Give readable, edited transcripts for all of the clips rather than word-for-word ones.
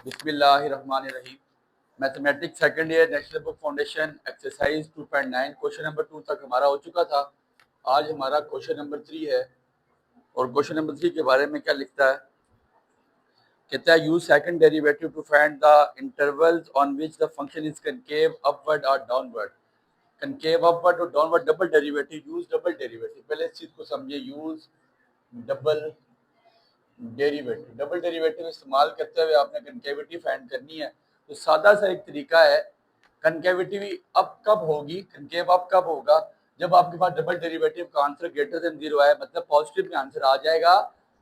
बिस्मिल्लाहिर्रहमानिर्रहीम। Mathematics second year national book foundation exercise 2.9 question number 2 तक हमारा हो चुका था। आज हमारा क्वेश्चन नंबर 3 है और क्वेश्चन नंबर 3 के बारे में क्या लिखता है, कहता है use second derivative two find the intervals on which the function is concave upward और डाउनवर्ड। कनकेव अपवर्ड और downward double derivative, use double derivative. पहले इस चीज को समझिए, यूज डबल डबल डेरिवेटिव इस्तेमाल करते हुए आपने कनकेविटी फाइंड करनी है। तो सादा सा एक तरीका है, कनकेविटी अब कब होगी, कनकेव अब कब होगा, जब आपके पास डबल डेरिवेटिव का आंसर ग्रेटर देन जीरो है, मतलब पॉजिटिव में आंसर आ जाएगा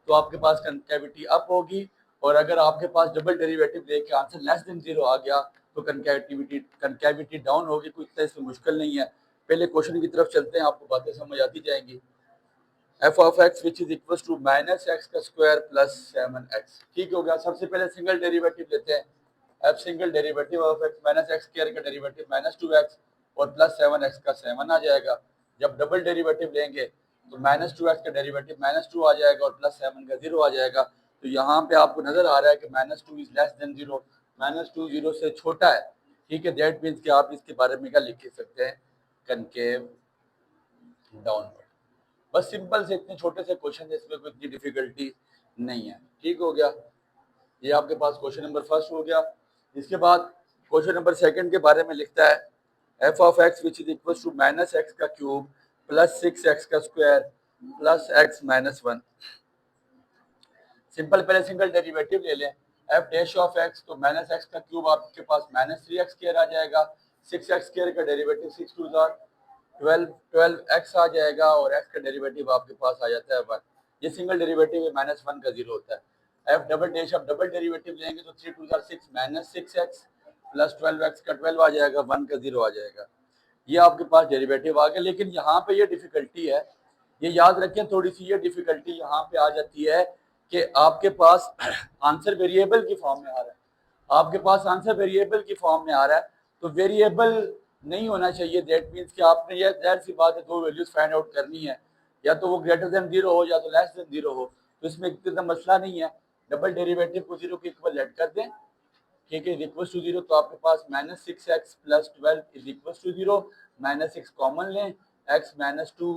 तो आपके पास कनकेविटी अप होगी। और अगर आपके पास डबल डेरिवेटिव लेके आंसर लेस देन जीरो आ गया तो कनकेविटी डाउन होगी। कोई इतना इसमें मुश्किल नहीं है। पहले क्वेश्चन की तरफ चलते हैं, आपको बातें समझ आती जाएंगी। F of x which is equal to minus x का स्क्वायर प्लस 7x। ठीक हो गया। सबसे पहले सिंगल डेरिवेटिव लेते हैं। F single derivative of x minus x square का डेरिवेटिव माइनस 2x और प्लस 7x का 7 आ जाएगा। जब डबल डेरिवेटिव लेंगे तो माइनस 2x का डेरिवेटिव माइनस 2 आ जाएगा और प्लस 7 का 0 आ जाएगा। तो यहाँ पे आपको नजर आ रहा है कि minus 2 is less than 0, minus 2 0 से छोटा है। ठीक है, दैट मीन्स कि आप इसके बारे में क्या लिख सकते हैं, कनकेव डाउनवर्ड। बस सिंपल से इतने छोटे से क्वेश्चन है, इसमें कोई इतनी डिफिकल्टी नहीं है। ठीक हो गया, ये आपके पास क्वेश्चन नंबर फर्स्ट हो गया। इसके बाद क्वेश्चन नंबर सेकंड के बारे में लिखता है f of x which is equal to minus x का क्यूब प्लस 6x का square plus x minus 1। Simple, पहले सिंगल डेरिवेटिव ले लें। एफ डैश ऑफ एक्स, तो माइनस एक्स का क्यूब आपके पास माइनस 3x स्क्वायर आ जाएगा। 6x स्क्वायर का डेरिवेटिव 6 2 12x आ जाएगा और x का डेरिवेटिव आपके पास आ जाता है 1। ये सिंगल डेरिवेटिव है, माइनस 1 का 0 होता है। एफ डबल डैश, अब डबल डेरिवेटिव लेंगे तो 3 2 6 माइनस 6x प्लस 12x का 12 आ जाएगा, 1 का 0 आ जाएगा। ये आपके पास डेरिवेटिव आ गया। लेकिन यहाँ पे ये डिफिकल्टी है, ये याद रखें थोड़ी सी, ये डिफिकल्टी यहाँ पे आ जाती है कि आपके पास आंसर वेरिएबल की फॉर्म में आ रहा है। आपके पास आंसर वेरिएबल की फॉर्म में आ रहा है तो वेरिएबल नहीं होना चाहिए। दैट मीन्स कि आपने ये जाहिर सी बात है दो वैल्यूज फाइंड आउट करनी है, या तो वो ग्रेटर देन 0 हो या तो लेस देन 0 हो। तो इसमें इतना मसला नहीं है। डबल डेरिवेटिव को 0 के इक्वल लेट कर दें, ठीक है, इक्वल टू 0। तो आपके पास minus 6x plus 12 is equal to 0। Minus 6 common लें, x minus 2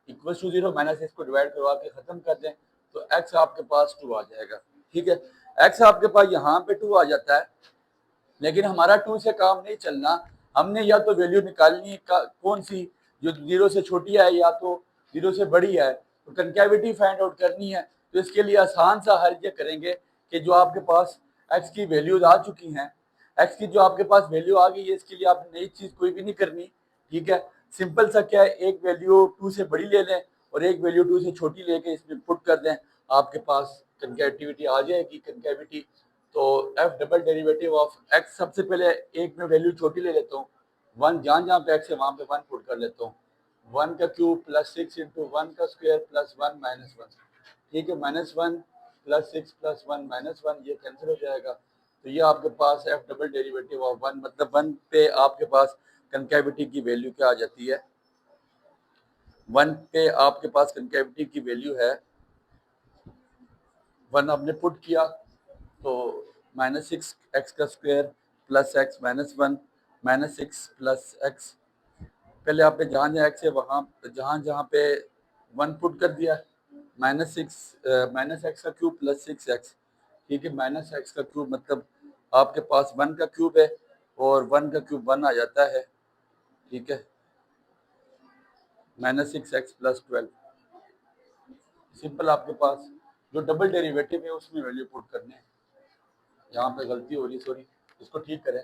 equal to 0, minus 6 को डिवाइड करवा के खत्म कर दें तो x आपके पास 2 आ जाएगा। ठीक है, x आपके पास यहाँ पे 2 आ जाता है। लेकिन हमारा 2 से काम नहीं चलना, हमने या तो वैल्यू निकालनी है कौन सी, जो 0 से छोटी है या तो 0 से बड़ी है। तो कनकेविटी फाइंड आउट करनी है। तो इसके लिए आसान सा हल ये करेंगे कि जो आपके पास x की वैल्यूज आ चुकी हैं, x की जो आपके पास वैल्यू आ गई है, इसके लिए आपने नई चीज कोई भी नहीं करनी। ठीक है, सिंपल सा क्या है, एक वैल्यू 2 से बड़ी ले लें और एक वैल्यू 2 से छोटी लेके इसमें पुट कर दें, आपके पास कनकेविटी आ जाएगी। कनकेविटी तो F double derivative of x, सबसे पहले एक में वैल्यू छोटी ले लेता हूँ 1, जहाँ जहाँ पे एक्स है वहाँ पे 1 पुट कर लेता हूँ। 1 का क्यूब प्लस 6 इंटू 1 का स्क्वायर प्लस 1 माइनस 1। ठीक है, माइनस 1 प्लस 6 प्लस 1 माइनस 1, ये कैंसिल हो जाएगा। तो ये आपके पास एफ डबल डेरिवेटिव ऑफ 1, मतलब 1 पे आपके पास कनकेविटी की वैल्यू क्या आ जाती है, 1 पे आपके पास कनकेविटी की वैल्यू है 1। आपने पुट किया तो माइनस 6x का square plus x minus 1 minus 6 plus x। पहले आपने जहाँ जहाँ x है वहाँ जहाँ जहाँ पे 1 पुट कर दिया, माइनस 6 माइनस एक्स का क्यूब प्लस 6x। ठीक है, माइनस एक्स का क्यूब मतलब आपके पास 1 का क्यूब है और 1 का क्यूब 1 आ जाता है। ठीक है, माइनस 6x प्लस 12। सिंपल, आपके पास जो डबल डेरिवेटिव है उसमें वैल्यू पुट करने हैं। यहाँ पे गलती हो रही, सॉरी, इसको ठीक करें,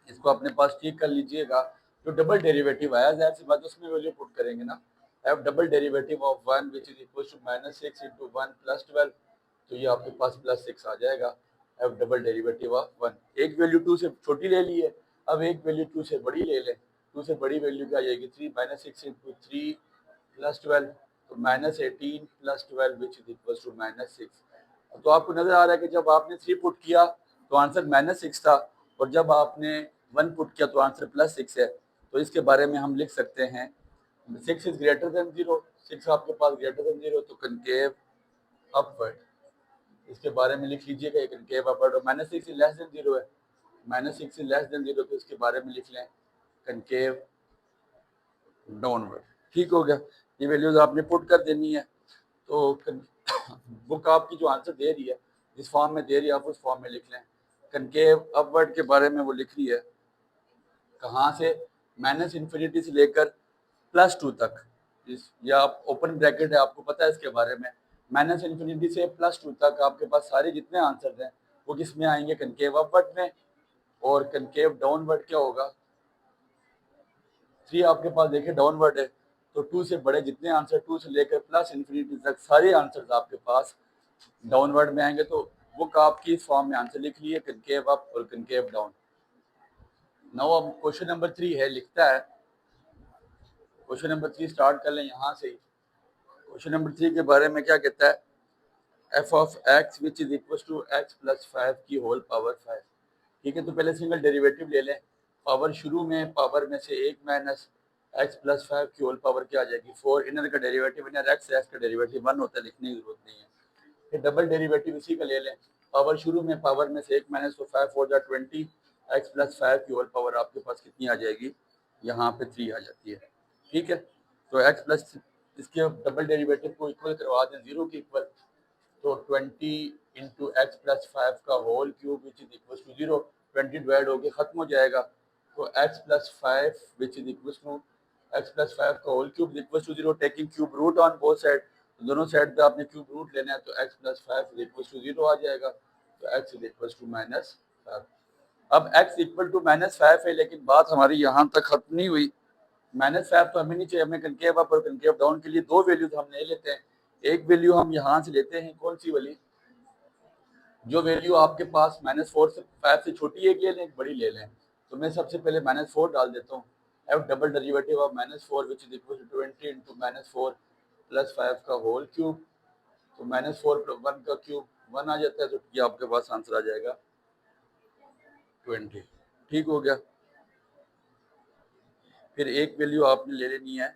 इसको अपने पास ठीक कर लीजिएगा। जो डबल डेरिवेटिव आया जाहिर सी बात उसमें वैल्यू पुट करेंगे ना। F double derivative of 1 which is equal to minus 6 into 1 plus 12, तो ये आपके पास प्लस 6 आ जाएगा। एफ डबल डेरिवेटिव ऑफ 1, एक वैल्यू 2 से छोटी ले ली है, अब एक वैल्यू 2 से बड़ी ले लें। 2 से बड़ी वैल्यू क्या आएगी, 3 माइनस 6 इंटू 3 प्लस 12, तो minus 18 plus 12 which is equal to minus 6। तो आपको नजर आ रहा है कि जब आपने 3 पुट किया तो आंसर माइनस 6 था और जब आपने 1 पुट किया तो आंसर प्लस 6 है। तो इसके बारे में हम लिख सकते हैं 6 इज ग्रेटर देन 0, 6 आपके पास ग्रेटर देन 0, तो कनकेव अपवर्ड। इसके बारे में लिख लीजिएगा। एक कनकेव अपवर्ड और -6 लेस देन 0 है, -6 लेस देन 0, तो इसके बारे में लिख लें कनकेव डाउनवर्ड। ठीक हो गया, ये वैल्यूज आपने पुट कर देनी है। तो बुक आपकी जो आंसर दे रही है, जिस फॉर्म में दे रही है आप उस फॉर्म में लिख लें। कनकेव अपवर्ड के बारे में वो लिख रही है कहाँ से, -∞ से लेकर +2 तक। या आप ओपन ब्रैकेट है, आपको पता है इसके बारे में। -∞ से +2 तक आपके पास सारे जितने आंसर हैं वो किस में आएंगे, कनकेव अपवर्ड में। और कनकेव डाउनवर्ड क्या होगा, 3 आपके पास देखिए डाउनवर्ड है, तो 2 से बड़े जितने आंसर 2 से लेकर +∞ तक सारे आंसर्स आपके पास डाउनवर्ड में आएंगे। तो बुक आपकी इस फॉर्म में आंसर लिख लिए, कनकेव अप और कनकेव डाउन। नाउ अब क्वेश्चन नंबर 3 है, लिखता है क्वेश्चन नंबर 3 स्टार्ट कर लें यहाँ से। क्वेश्चन नंबर 3 के बारे में क्या कहता है, f of x which is equal to x plus 5 की होल पावर 5। ठीक है, तो पहले सिंगल डेरिवेटिव ले लें। पावर शुरू में पावर में से 1 माइनस x प्लस 5 की होल पावर क्या आ जाएगी 4। इनर का डेरिवेटिव इनर x का डेरिवेटिव 1 होता है, लिखने की जरूरत नहीं है। फिर डबल डेरिवेटिव इसी का ले लें। पावर शुरू में पावर में से 1 माइनस तो 5 4 जा 20, x प्लस 5 की होल पावर आपके पास कितनी आ जाएगी, यहाँ पे 3 आ जाती है। ठीक है, तो x प्लस इसके डबल डेरिवेटिव को इक्वल करवा दें 0 के इक्वल, तो 20 इंटू एक्स प्लस 5 का whole cube which is equal to 0, 20 divide होके खत्म हो जाएगा। तो x plus 5 which is equal to x plus 5 का whole cube equal to 0, taking cube root on both side. दोनों साइड पे आपने क्यूब रूट लेना है, तो x प्लस 5 इक्वल टू 0 आ जाएगा, तो x इज इक्वल टू -5। अब x इक्वल टू -5 है, लेकिन बात हमारी यहाँ तक खत्म नहीं हुई। -5 तो हमें नहीं चाहिए, हमें कनकेव अप और कनकेव डाउन के लिए दो वैल्यूज हम ले लेते हैं। एक वैल्यू हम यहाँ से लेते हैं, कौन सी वाली, जो वैल्यू आपके पास -4 से 5 से छोटी एक ले लें, एक बड़ी ले लें। तो मैं सबसे पहले -4 डाल देता हूँ। F double derivative of -4 which is equal to 20 into -4 plus 5 का होल क्यूब। तो -4 प्लस 1 का क्यूब 1 आ जाता है, तो ये आपके पास आंसर आ जाएगा 20। ठीक हो गया। फिर एक वैल्यू आपने ले लेनी है,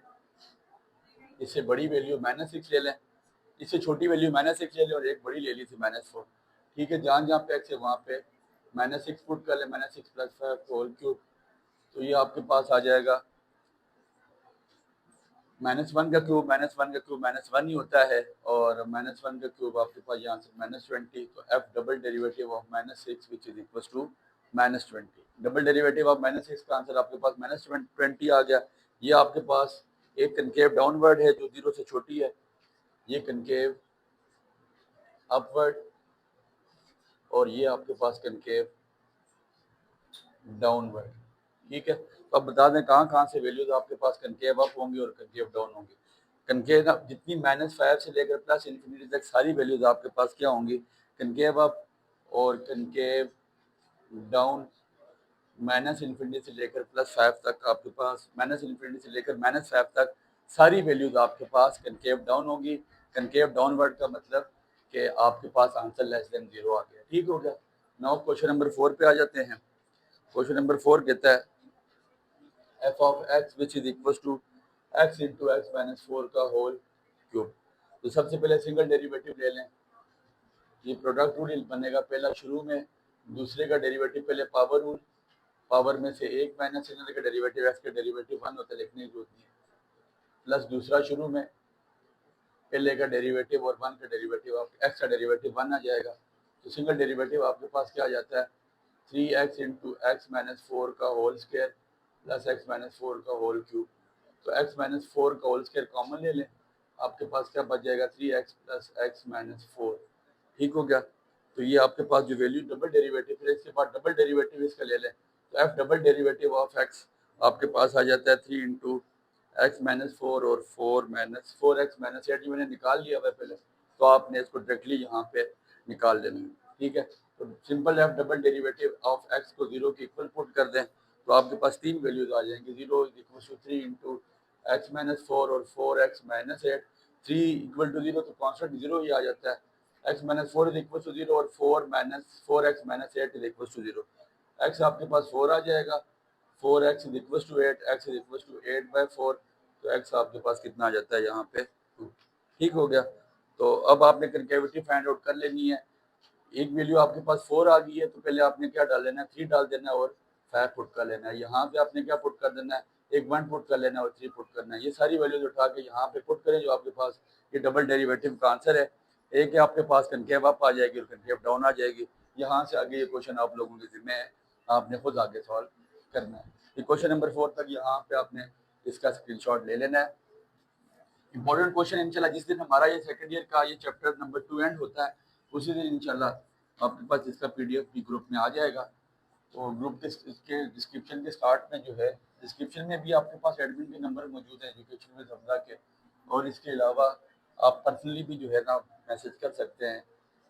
इससे बड़ी वैल्यू -6 ले लें, इससे छोटी वैल्यू -6 ले लें, और एक बड़ी ले ली थी -4। ठीक है, जहाँ जहाँ पे x है वहाँ पे -6 पुट कर ले, -6 प्लस 5 होल क्यूब। तो ये आपके पास आ जाएगा -1 का क्यूब, -1 का क्यूब -1 ही होता है, और -1 का क्यूब आपके पास यहाँ से -20। तो f double derivative of -6 which is equal to -20। Double derivative of -6 का आंसर आपके पास -20 आ गया। ये आपके पास एक कनकेव डाउनवर्ड है जो 0 से छोटी है, ये कनकेव अपवर्ड, और ये आपके पास कनकेव डाउनवर्ड। ठीक है, तो अब बता दें कहाँ कहाँ से वैल्यूज आपके पास कनकेव अप होंगी और कनकेव डाउन होंगी। कनकेव अप जितनी -5 से लेकर +∞ तक सारी वैल्यूज आपके पास क्या होंगी, कनकेव अप और कनकेव डाउन। -∞ से लेकर +5 तक आपके पास, -∞ से लेकर -5 तक सारी वैल्यूज आपके पास कनकेव डाउन होगी। कनकेव डाउनवर्ड का मतलब कि आपके पास आंसर लेस देन 0 आ गया। ठीक हो गया। नाउ क्वेश्चन नंबर 4 पे आ जाते हैं। क्वेश्चन नंबर 4 कहता है f of x which is equal to x into x minus 4 का होल क्यूब। तो सबसे पहले सिंगल डेरिवेटिव ले लें। ये प्रोडक्ट रूल बनेगा, पहला शुरू में, दूसरे का डेरिवेटिव पहले पावर रूल, पावर में से 1 माइनस इनर का डेरिवेटिव x का डेरिवेटिव 1 होता है, लिखने की जरूरत नहीं है, प्लस दूसरा शुरू में पहले का डेरिवेटिव और 1 का डेरिवेटिव, आप x का डेरिवेटिव 1 आ जाएगा। तो सिंगल डेरिवेटिव आपके पास क्या आ जाता है, 3x इंटू एक्स माइनस 4 का whole square plus x minus 4 का होल क्यूब। तो x माइनस 4 का होल स्क्वायर कॉमन ले लें, आपके पास क्या बच जाएगा 3x प्लस एक्स माइनस 4। ठीक हो गया। तो ये आपके पास जो वैल्यू डबल डेरिवेटिव है, इसके बाद डबल डेरिवेटिव इसका ले लें, तो f double derivative of x आपके पास आ जाता है 3 इंटू एक्स माइनस 4 और 4x माइनस 8 मैंने निकाल लिया हुआ पहले, तो आपने इसको डायरेक्टली यहाँ पे निकाल लेना है। ठीक है, तो simple f double derivative of x को 0 के इक्वल पुट कर दें, तो आपके पास तीन वैल्यूज आ जाएंगी, 0 is equal to 3 into x minus 4 और 4x माइनस 8। 3 इक्वल टू 0 तो कॉन्स्टेंट 0 ही आ जाता है, x minus 4 is equal to 0 और 4x minus 8 is equal to 0। x आपके पास 4 आ जाएगा, 4x is equal to 8, x is equal to 8/4, तो x आपके पास कितना आ जाता है यहाँ पे 2। ठीक हो गया। तो अब आपने कनकेविटी फाइंड आउट कर लेनी है। एक वैल्यू आपके पास 4 आ गई है तो पहले आपने क्या डाल लेना है, 3 डाल देना है और 5 पुट कर लेना है। यहाँ पे आपने क्या पुट कर देना है, एक 1 पुट कर लेना है और 3 पुट करना है। ये सारी वैल्यूज उठा के यहाँ पे पुट करें जो आपके पास ये डबल डेरिवेटिव का आंसर है। एक है आपके पास कनकेव अप आ जाएगी और कनकेव डाउन आ जाएगी। यहाँ से आगे ये क्वेश्चन आप लोगों के जिम्मे है, आपने खुद आगे सॉल्व करना है। ये क्वेश्चन नंबर 4 तक यहाँ पे आपने इसका स्क्रीनशॉट ले लेना है। इंपॉर्टेंट क्वेश्चन इंशाल्लाह जिस दिन हमारा ये सेकंड ईयर का ये चैप्टर नंबर 2 एंड होता है उसी दिन इंशाल्लाह आपके पास इसका पीडीएफ भी ग्रुप में आ जाएगा। तो ग्रुप के इसके डिस्क्रिप्शन के स्टार्ट में जो है, डिस्क्रिप्शन में भी आपके पास एडमिन के नंबर मौजूद है एजुकेशन में समझा के, और इसके अलावा आप पर्सनली भी जो है ना मैसेज कर सकते हैं।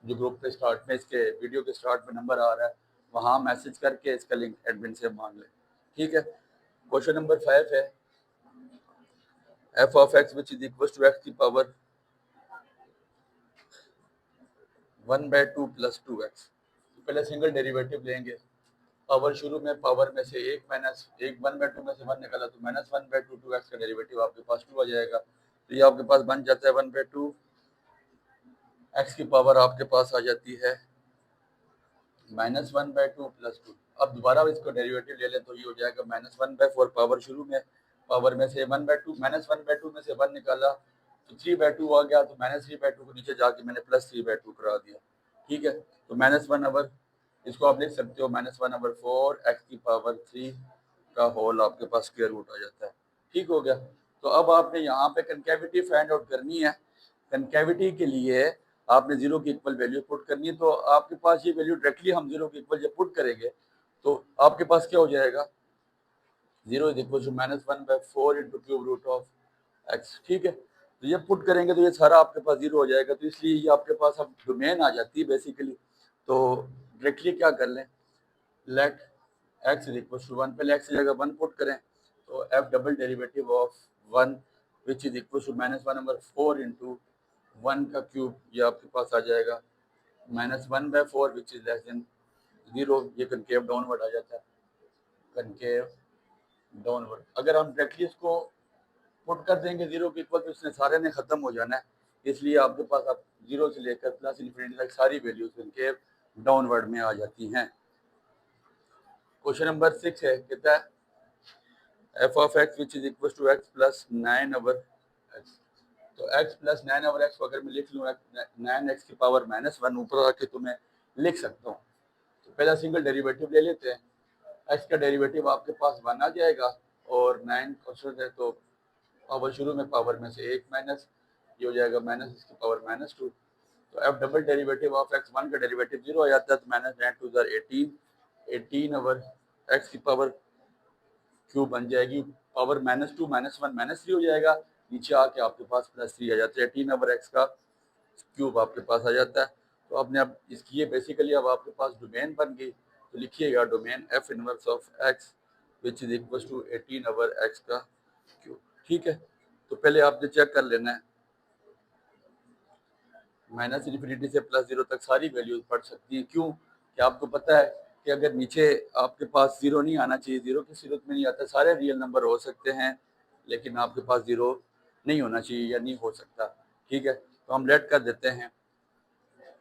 जो ग्रुप के स्टार्ट में इसके वीडियो के स्टार्ट में नंबर आ रहा है वहाँ मैसेज करके इसका लिंक एडमिन से मांग लें। ठीक है। क्वेश्चन नंबर 5 है f of x which is equals to x की पावर 1/2 प्लस 2x। पहले सिंगल डेरिवेटिव लेंगे। पावर शुरू में पावर में से एक माइनस एक 1/2 में से 1 निकाला तो माइनस 1/2 2x का डेरिवेटिव आपके पास 2 आ जाएगा। तो ये आपके पास बन जाता है 1/2, x की पावर आपके पास आ जाती है -1/2 प्लस 2। अब दोबारा इसको डेरिवेटिव ले लें तो ये हो जाएगा -1/4। पावर शुरू में पावर में से 1/2 -1/2 में से 1 निकाला तो 3/2 आ गया, तो -3/2 को नीचे जाके मैंने +3/2 करा दिया। ठीक है। तो -1 ओवर, इसको आप लिख सकते हो -1 ओवर 4 x की पावर 3 का होल आपके पास स्क्वायर रूट आ जाता है। ठीक हो गया। तो अब आपने यहाँ पे कनकेविटी फाइंड आउट करनी है। कनकेविटी के लिए आपने 0 की इक्वल वैल्यू पुट करनी है। तो आपके पास ये वैल्यू डायरेक्टली हम 0 की इक्वल जब पुट करेंगे तो आपके पास क्या हो जाएगा, 0 is equal to -1/4 into cube root of x। ठीक है। तो ये पुट करेंगे तो ये सारा आपके पास 0 हो जाएगा। तो इसलिए ये आपके पास अब डोमेन आ जाती है बेसिकली। तो डायरेक्टली क्या कर लें, let x is equal to 1, पहले x की जगह 1 पुट करें तो f double derivative of 1 which is equal to -1/4 into 1 का क्यूब, ये आपके पास आ जाएगा -1/4 विच इज लेस देन 0। ये कनकेव डाउनवर्ड आ जाता है, कनकेव डाउनवर्ड। अगर हम डायरेक्टली इसको पुट कर देंगे 0 के इक्वल तो इसने सारे ने खत्म हो जाना है। इसलिए आपके पास अब 0 से लेकर प्लस इन्फिनिटी तक सारी वैल्यूज कनकेव डाउनवर्ड में आ जाती हैं। क्वेश्चन नंबर 6 है, कहता है f of x which is equals to x plus 9 over x। तो x plus 9 over x को अगर मैं लिख लूँ 9x की पावर -1 ऊपर आके तो मैं लिख सकता हूँ। तो पहला सिंगल डेरिवेटिव ले लेते हैं। x का डेरिवेटिव आपके पास 1 आ जाएगा और 9 कॉन्स्टेंट है तो पावर शुरू में पावर में से एक माइनस, ये हो जाएगा माइनस इसकी पावर -2। तो f double derivative of x 1 का डेरिवेटिव 0 आ जाता है तो -9 2 18 ओवर x की पावर क्यूब बन जाएगी। पावर -2 -1 -3 हो जाएगा, नीचे आके आपके पास +3 आ जाता है। 18 ओवर x का क्यूब आपके पास आ जाता है। तो आपने अब इसकी ये बेसिकली अब आपके पास डोमेन बन गई। तो लिखिएगा domain f inverse of x which is equal to 18 over x का क्यूब। ठीक है। तो पहले आपने चेक कर लेना है, -इन्फिनिटी से +0 तक सारी वैल्यूज पढ़ सकती हैं। क्यों कि आपको पता है कि अगर नीचे आपके पास 0 नहीं आना चाहिए, 0 की सूरत में नहीं आता। सारे रियल नंबर हो सकते हैं लेकिन आपके पास 0 नहीं होना चाहिए या नहीं हो सकता। ठीक है। तो हम लेट कर देते हैं,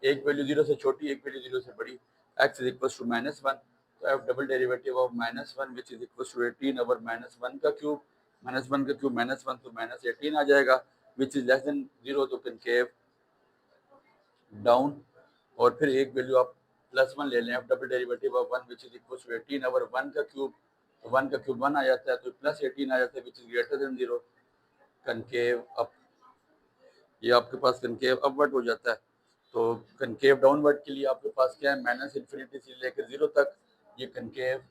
एक वैल्यू 0 से छोटी, एक वैल्यू 0 से बड़ी। x इज इक्वल टू -1 तो f double derivative of -1 which is equal to 18 over -1 का क्यूब, -1 का क्यूब -1 तो -18 आ जाएगा विच इज लेस देन 0 तो कनकेव डाउन। और फिर एक वैल्यू आप +1 ले लें, f double derivative of 1 which is equal to 18 over 1 का क्यूब, तो 1 का क्यूब 1 आ जाता है तो +18 आ जाता है which is greater than 0, concave up. ये आपके पास कनकेव अपवर्ड हो जाता है। तो कनकेव डाउनवर्ड के लिए आपके पास क्या है, -इन्फिनिटी से लेकर 0 तक ये कनकेव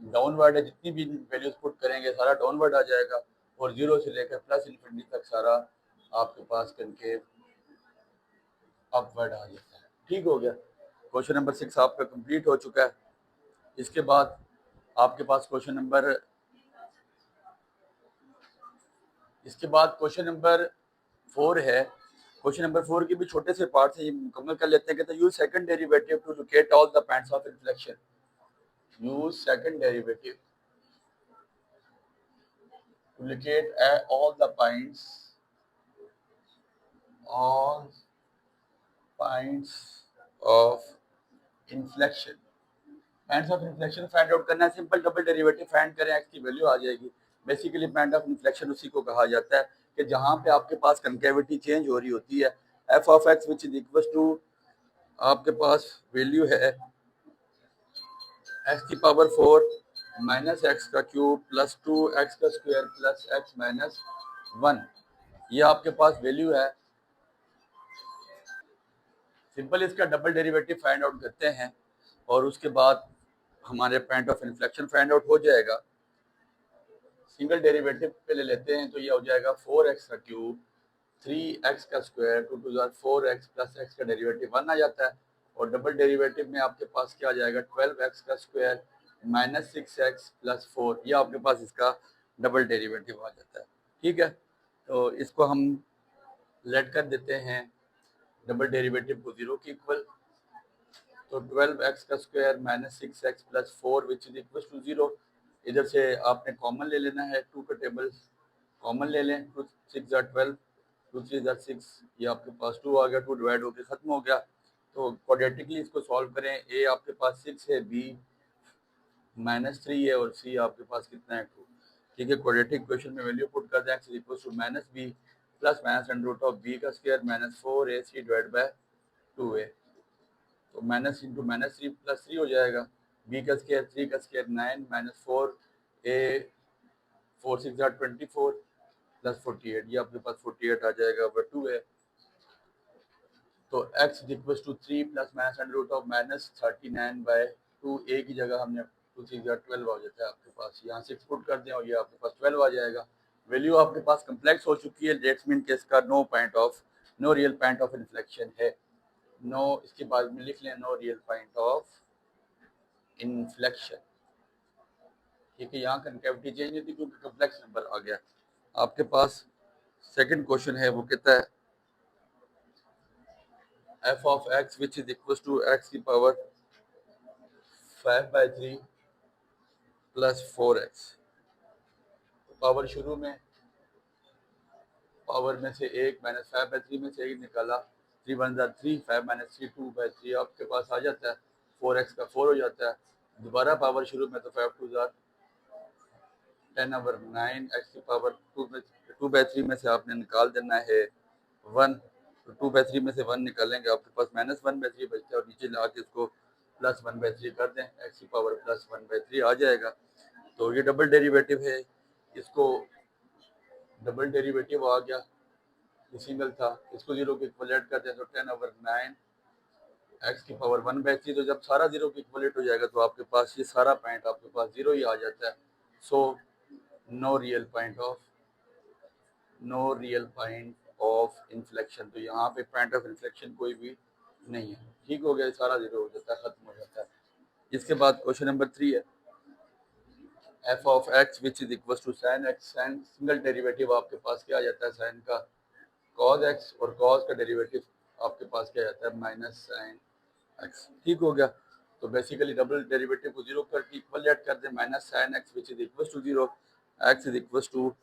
डाउनवर्ड है। जितनी भी वैल्यूज पुट करेंगे सारा डाउनवर्ड आ जाएगा और 0 से लेकर +इन्फिनिटी तक सारा आपके पास कनकेव अपवर्ड आ जाता है। ठीक हो गया। क्वेश्चन नंबर 6 आपका कंप्लीट हो चुका है। इसके बाद आपके पास क्वेश्चन नंबर 4 है। क्वेश्चन नंबर 4 के भी छोटे से पार्ट से ये मुकम्मल कर लेते हैं। कहते हैं use second derivative two locate all the points of inflection. Use second derivative two locate all points of inflection. Points of inflection find out करना है, सिंपल डबल डेरिवेटिव फाइंड करें, एक्स की वैल्यू आ जाएगी। बेसिकली पॉइंट ऑफ इन्फ्लेक्शन उसी को कहा जाता है कि जहां पे आपके पास कंकेविटी चेंज हो रही होती है। F of x which is equal to आपके पास वैल्यू है एक्स की पावर 4 माइनस एक्स का क्यूब प्लस 2x का स्क्वायर प्लस x माइनस 1, ये आपके पास वैल्यू है। सिंपल इसका डबल डेरिवेटिव फाइंड आउट करते हैं और उसके बाद हमारे point of inflection find out हो जाएगा। सिंगल डेरिवेटिव पे ले लेते हैं तो ये हो जाएगा 4x का क्यूब 3x का square 2 to 4x plus x का डेरिवेटिव 1 आ जाता है। और डबल डेरिवेटिव में आपके पास क्या आ जाएगा 12x का स्क्वायर माइनस 6x प्लस 4, ये आपके पास इसका डबल डेरिवेटिव आ जाता है। ठीक है, तो इसको हम लेट कर देते हैं डबल डेरिवेटिव को 0 के इक्वल। तो 12x का square minus 6x plus 4 which is equal to 0। इधर से आपने कॉमन ले लेना है, 2 का टेबल कॉमन ले लें, 2 6 12 2 3 6, ये आपके पास 2 आ गया, 2 डिवाइड होकर खत्म हो गया। तो क्वाड्रेटिकली इसको सॉल्व करें, ए आपके पास 6 है, बी -3 है और सी आपके पास कितना है 2। ठीक है, क्वाड्रेटिक इक्वेशन में वैल्यू पुट कर दें, x equal to minus b plus minus under root of b का square minus 4ac divide by 2a। तो माइनस इंटू माइनस 3 प्लस 3 हो जाएगा, बी का स्क्वायर 3 का स्क्वायर 9 माइनस 4a 4 6 24 प्लस 48, ये आपके पास 48 आ जाएगा ओवर 2 है। तो x equal to 3 plus minus under root of minus 39 by 2, a की जगह हमने 2 3 12 आ जाता है आपके पास, यहाँ 6 पुट कर दें और ये आपके पास 12 आ जाएगा। वैल्यू आपके पास कम्प्लेक्स हो चुकी है, डेट्स मीन के इसका no real point of inflection है। नो, इसके बाद में लिख लें no real point of inflection. ठीक है, यहाँ कनकेविटी चेंज नहीं थी क्योंकि कम्प्लेक्स नंबर आ गया। आपके पास सेकंड क्वेश्चन है, वो कहता है f of x which is equal to x की पावर 5/3 प्लस 4x। पावर शुरू में पावर में से एक माइनस 5/3 में से एक निकाला, 3 1 3 5 माइनस 3 2/3 आपके पास आ जाता है, 4x का 4 हो जाता है। दोबारा पावर शुरू में तो 5 2 10 ओवर 9, एक्स की पावर 2/3 में से आपने निकाल देना है 1, तो 2/3 में से 1 निकालेंगे आपके पास -1/3 बचता है और नीचे ला के इसको +1/3 कर दें, एक्स की पावर +1/3 आ जाएगा। तो ये डबल डेरिवेटिव है, इसको डबल डेरिवेटिव आ गया, ये सिंगल था, इसको 0 के इक्वलेट कर दें तो 10 ओवर 9 एक्स की पावर 1/3। तो जब सारा 0 के इक्वलेट हो जाएगा तो आपके पास ये सारा पॉइंट आपके पास 0 ही आ जाता है। So no real point of inflection. तो यहाँ पे पॉइंट ऑफ इन्फ्लेक्शन कोई भी नहीं है। ठीक हो गया, सारा 0 हो जाता है, खत्म हो जाता है। इसके बाद क्वेश्चन नंबर 3 है f of x which is equal to sine x। Sine single derivative आपके पास क्या आ जाता है साइन का, cos x, और cos का डेरिवेटिव आपके पास क्या जाता है माइनस साइन x। ठीक हो गया, तो बेसिकली डबल डेरिवेटिव को 0 करके इक्वलेट कर दें, minus sine x which is equal to 0, x is equal to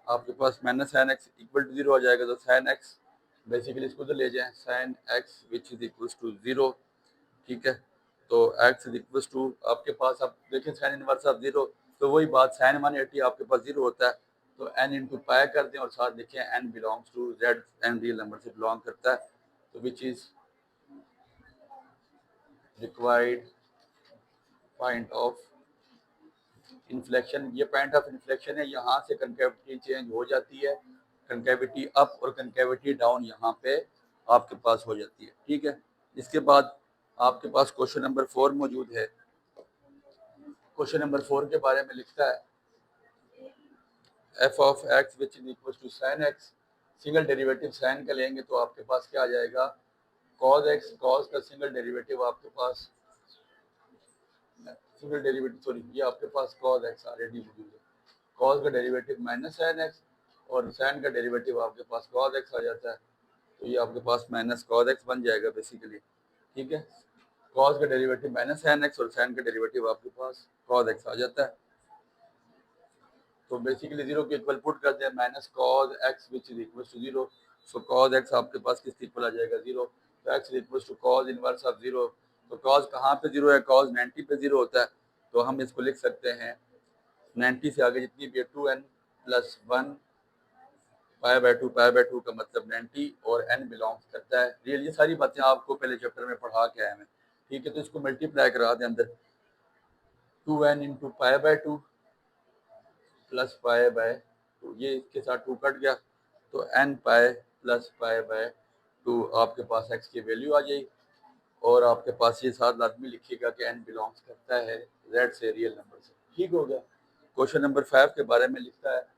आपके पास minus sine x equal to 0 आ जाएगा। तो साइन एक्स बेसिकली इसको तो ले जाएं, sine x which is equal to 0। ठीक है, तो एक्स इज इक्वल टू आपके पास, अब देखें साइन इनवर्स ऑफ 0, तो वही बात साइन 180 आपके पास 0 होता है, तो n इंटू पाई कर दें और साथ देखें n belongs to z, n real number से बिलोंग करता है, तो which is required point of inflection. ये पॉइंट ऑफ इन्फ्लेक्शन है, यहाँ से कनकेविटी चेंज हो जाती है, कनकेविटी अप और कनकेविटी डाउन यहाँ पे आपके पास हो जाती है। ठीक है, इसके बाद आपके पास क्वेश्चन नंबर 4 मौजूद है। क्वेश्चन नंबर 4 के बारे में लिखता है f of x which is equal to sine x। Single derivative sine का लेंगे तो आपके पास क्या आ जाएगा cos x, cos का सिंगल डेरिवेटिव आपके पास सिंगल डेरिवेटिव सॉरी ये आपके पास cos x ऑलरेडी मौजूद है, cos का डेरिवेटिव माइनस साइन x और साइन का डेरिवेटिव आपके पास cos x आ जाता है, तो ये आपके पास माइनस cos x बन जाएगा बेसिकली। ठीक है, cos का डेरिवेटिव माइनस साइन x और साइन का डेरिवेटिव आपके पास cos x आ जाता है। तो बेसिकली 0 के इक्वल पुट करते हैं, minus cos x which is equal to 0। So cos x आपके पास किसके इक्वल आ जाएगा 0। तो x equal to cos inverse of 0। तो कॉज कहाँ पे 0 है, कॉज 90 पे 0 होता है। तो हम इसको लिख सकते हैं 90 से आगे जितनी भी है 2n प्लस 1 पाई बाय 2 का मतलब 90 और n बिलोंग्स करता है रियल। ये सारी बातें आपको पहले चैप्टर में पढ़ा के आए हैं, ठीक है। तो इसको मल्टीप्लाई करा दें अंदर 2n into pi by 2 plus pi by 2, ये इसके साथ 2 कट गया तो n pi plus pi by 2 आपके पास x की वैल्यू आ जाएगी। और आपके पास ये साथ लाजमी लिखिएगा कि n बिलोंग्स करता है z से, रियल नंबर से। ठीक हो गया। क्वेश्चन नंबर 5 के बारे में लिखता है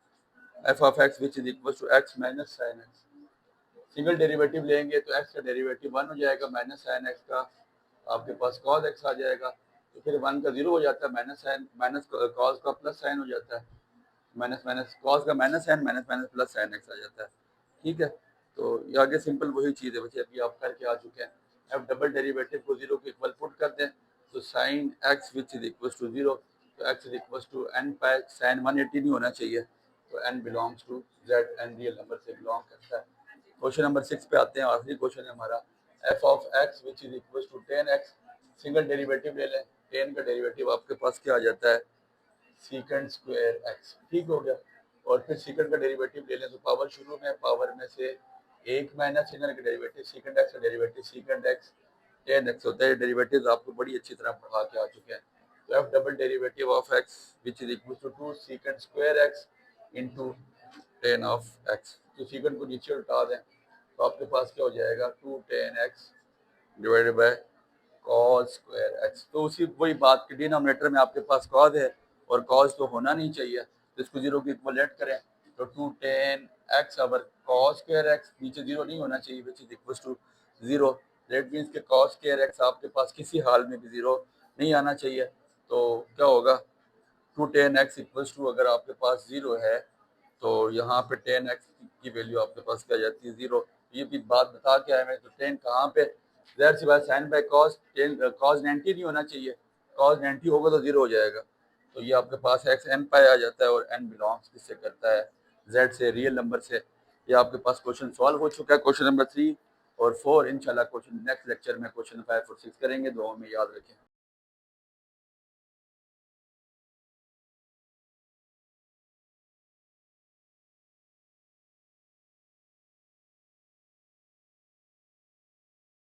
f of x which is equal to x minus sine x। Single derivative लेंगे तो x का डेरिवेटिव 1 हो जाएगा, माइनस साइन x का आपके पास cos x आ जाएगा। तो फिर 1 का 0 हो जाता है, माइनस cos का प्लस साइन हो जाता है, माइनस माइनस cos का minus sine, minus minus plus sine x आ जाता है। ठीक है। तो ये आगे सिंपल वही चीज़ है बच्चे, अभी आप करके आ चुके हैं। अब डबल डेरिवेटिव को 0 के इक्वल पुट कर दें तो sine x which is equal to 0, तो x is equal to n pi sine 180 नहीं होना चाहिए, तो n belongs to z, n real number से बिलोंग करता है। क्वेश्चन नंबर 6 पे आते हैं, आखिरी क्वेश्चन है हमारा। f of x which is equal to 10x। Single derivative ले लें, 10 का डेरिवेटिव आपके पास क्या आ जाता है, सीकेंड स्क्वायर x। ठीक हो गया। और फिर सीकेंड का डेरिवेटिव ले लें तो पावर शुरू में, पावर में से 1 माइनस सीकेंड का डेरिवेटिव, सीकेंड x का डेरिवेटिव सीकेंड x 10x होता है। डेरिवेटिव आपको बड़ी अच्छी तरह पढ़ा के आ चुके हैं। तो f double derivative of x which is equal to 2 secant square x into 10 of x। तो सीकेंड को नीचे उठा दें तो आपके पास क्या हो जाएगा, 2 10x divided by cos square x। तो उसी वही बात के डिनोमिनेटर में आपके पास cos है और cos तो होना नहीं चाहिए, तो इसको 0 के इक्वल लेट करें तो 2 10x over cos square x, नीचे 0 नहीं होना चाहिए, which is equal to 0। That means के cos स्क्वायर x आपके पास किसी हाल में भी 0 नहीं आना चाहिए। तो क्या होगा, 2 10x इक्वल्स टू, अगर आपके पास 0 है तो यहाँ पे 10x की वैल्यू आपके पास क्या जाती है, 0। ये भी बात बता के आए मैं, तो 10 कहाँ पे, ज़ाहिर सी बात साइन बाय कॉस, 10 कॉस 90 नहीं होना चाहिए, कॉस 90 होगा तो 0 हो जाएगा। तो ये आपके पास x n पाई आ जाता है और n बिलोंग्स किससे करता है, z से, रियल नंबर से। ये आपके पास क्वेश्चन सॉल्व हो चुका है। क्वेश्चन नंबर 3 और 4 इंशाल्लाह क्वेश्चन नेक्स्ट लेक्चर में क्वेश्चन 5 और 6 करेंगे। दुआ में याद रखें।